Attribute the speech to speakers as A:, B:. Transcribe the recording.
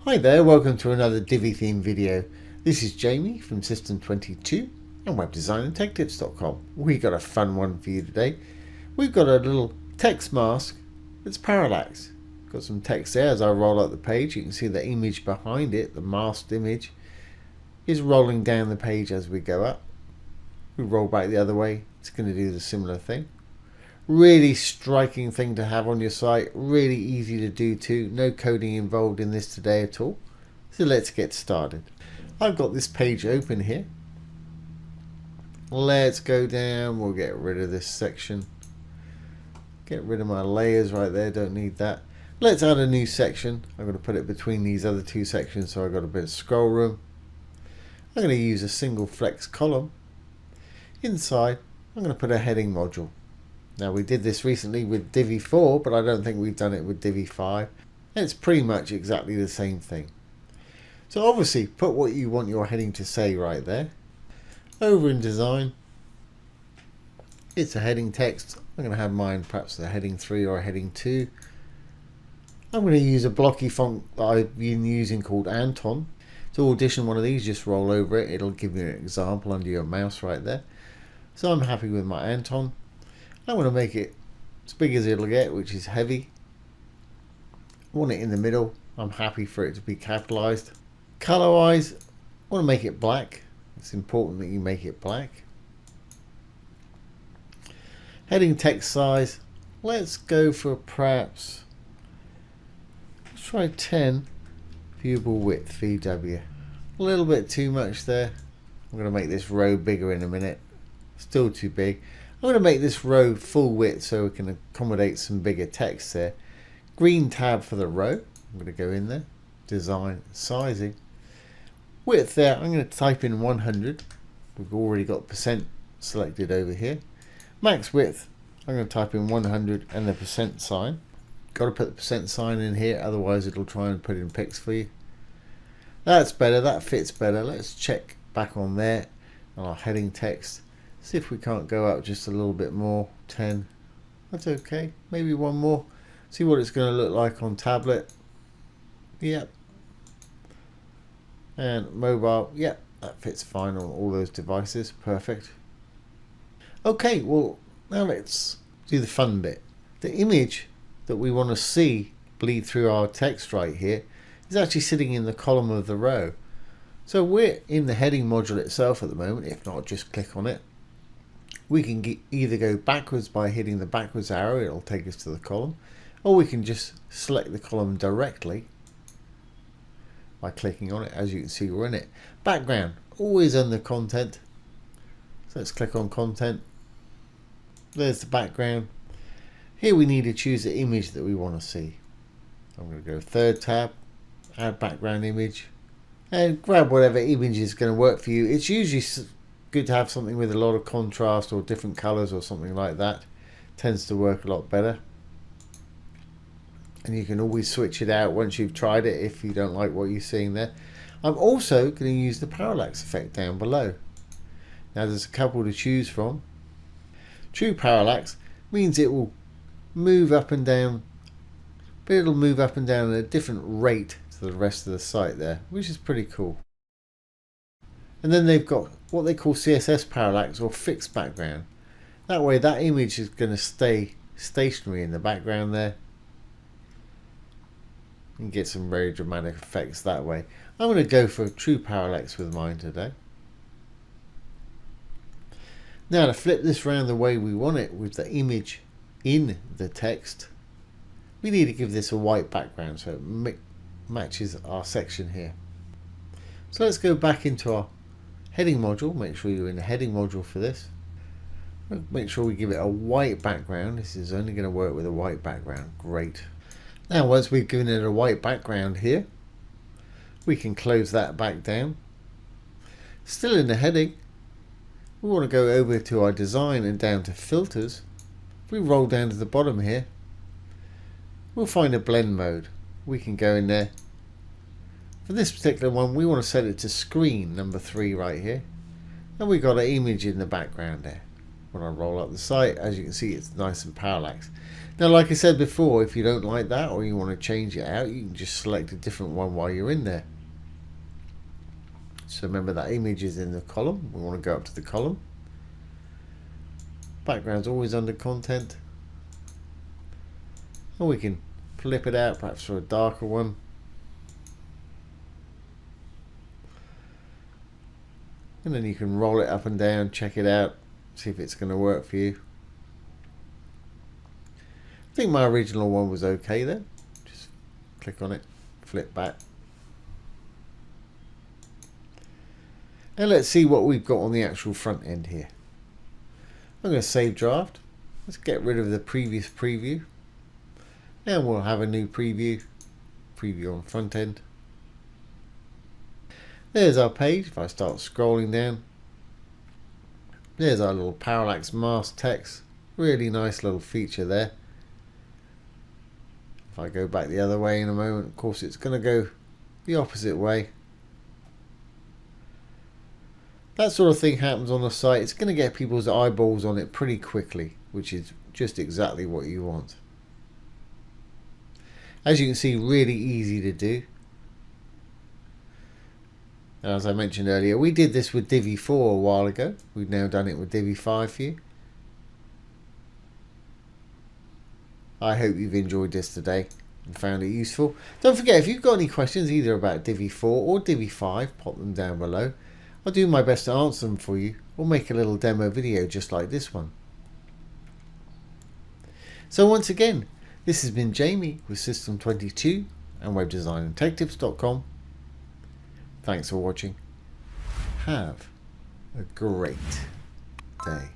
A: Hi there, welcome to another Divi theme video. This is Jamie from System22 and webdesignandtechtips.com. We got a fun one for you today. We've got a little text mask that's parallax. Got some text there. As I roll out the page, you can see the image behind it, the masked image, is rolling down the page as we go up. We roll back the other way, it's going to do the similar thing. Really striking thing to have on your site, really easy to do too, no coding involved in this today at all. So let's get started. I've got this page open here. Let's go down, we'll get rid of this section. Get rid of my layers right there, don't need that. Let's add a new section. I'm going to put it between these other two sections so I've got a bit of scroll room. I'm going to use a single flex column. Inside, I'm going to put a heading module. Now we did this recently with Divi 4, but I don't think we've done it with Divi 5. And it's pretty much exactly the same thing. So obviously put what you want your heading to say right there. Over in design, it's a heading text. I'm going to have mine perhaps a heading 3 or a heading 2. I'm going to use a blocky font that I've been using called Anton. To audition one of these, just roll over it. It'll give you an example under your mouse right there. So I'm happy with my Anton. I want to make it as big as it'll get, which is heavy. I want it in the middle. I'm happy for it to be capitalized. Color wise, I want to make it black. It's important that you make it black. Heading text size, let's go for perhaps, let's try 10 viewable width VW. A little bit too much there. I'm going to make this row bigger in a minute. Still too big. I'm going to make this row full width so we can accommodate some bigger text there. Green tab for the row. I'm going to go in there. Design, sizing. Width there, I'm going to type in 100. We've already got percent selected over here. Max width, I'm going to type in 100 and the percent sign. Got to put the percent sign in here, otherwise it'll try and put in pics for you. That's better, that fits better. Let's check back on there on our heading text. See if we can't go up just a little bit more. 10. That's okay. Maybe one more. See what it's going to look like on tablet. Yep. And mobile. Yep. That fits fine on all those devices. Perfect. Okay. Well, now let's do the fun bit. The image that we want to see bleed through our text right here is actually sitting in the column of the row. So we're in the heading module itself at the moment. If not, just click on it. We can either go backwards by hitting the backwards arrow, it'll take us to the column, or we can just select the column directly by clicking on it. As you can see, we're in it. Background, always under content. So let's click on content. There's the background. Here we need to choose the image that we want to see. I'm going to go third tab, add background image, and grab whatever image is going to work for you. It's usually good to have something with a lot of contrast or different colors or something like that. Tends to work a lot better. And you can always switch it out once you've tried it if you don't like what you're seeing there. I'm also going to use the parallax effect down below. Now there's a couple to choose from. True parallax means it will move up and down, but it'll move up and down at a different rate to the rest of the site there, which is pretty cool. And then they've got what they call CSS parallax or fixed background. That way that image is going to stay stationary in the background there. You can get some very dramatic effects that way. I'm going to go for true parallax with mine today. Now to flip this around the way we want it with the image in the text, we need to give this a white background so it matches our section here. So let's go back into our heading module. Make sure you're in the heading module for this. Make sure we give it a white background. This is only going to work with a white background. Great. Now once we've given it a white background here, we can close that back down. Still in the heading, we want to go over to our design and down to filters. If we roll down to the bottom here, we'll find a blend mode. We can go in there. For this particular one, we want to set it to screen number 3 right here. And we've got an image in the background there. when I roll up the site. As you can see, it's nice and parallax. Now, like I said before, if you don't like that or you want to change it out, you can just select a different one while you're in there. So remember that image is in the column. We want to go up to the column. Background's always under content. And we can flip it out, perhaps for a darker one. And then you can roll it up and down, check it out, see if it's going to work for you. I think my original one was okay then. Just click on it, flip back. And let's see what we've got on the actual front end here. I'm going to save draft. Let's get rid of the previous preview. And we'll have a new preview. Preview on front end. There's our page. If I start scrolling down, there's our little parallax mask text. Really nice little feature there. If I go back the other way in a moment, of course it's going to go the opposite way. That sort of thing happens on the site. It's going to get people's eyeballs on it pretty quickly, which is just exactly what you want. As you can see, really easy to do. And as I mentioned earlier, we did this with Divi 4 a while ago. We've now done it with Divi 5 for you. I hope you've enjoyed this today and found it useful. Don't forget, if you've got any questions either about Divi 4 or Divi 5, pop them down below. I'll do my best to answer them for you, or make a little demo video just like this one. So once again, this has been Jamie with System22 and webdesignandtechtips.com. Thanks for watching. Have a great day.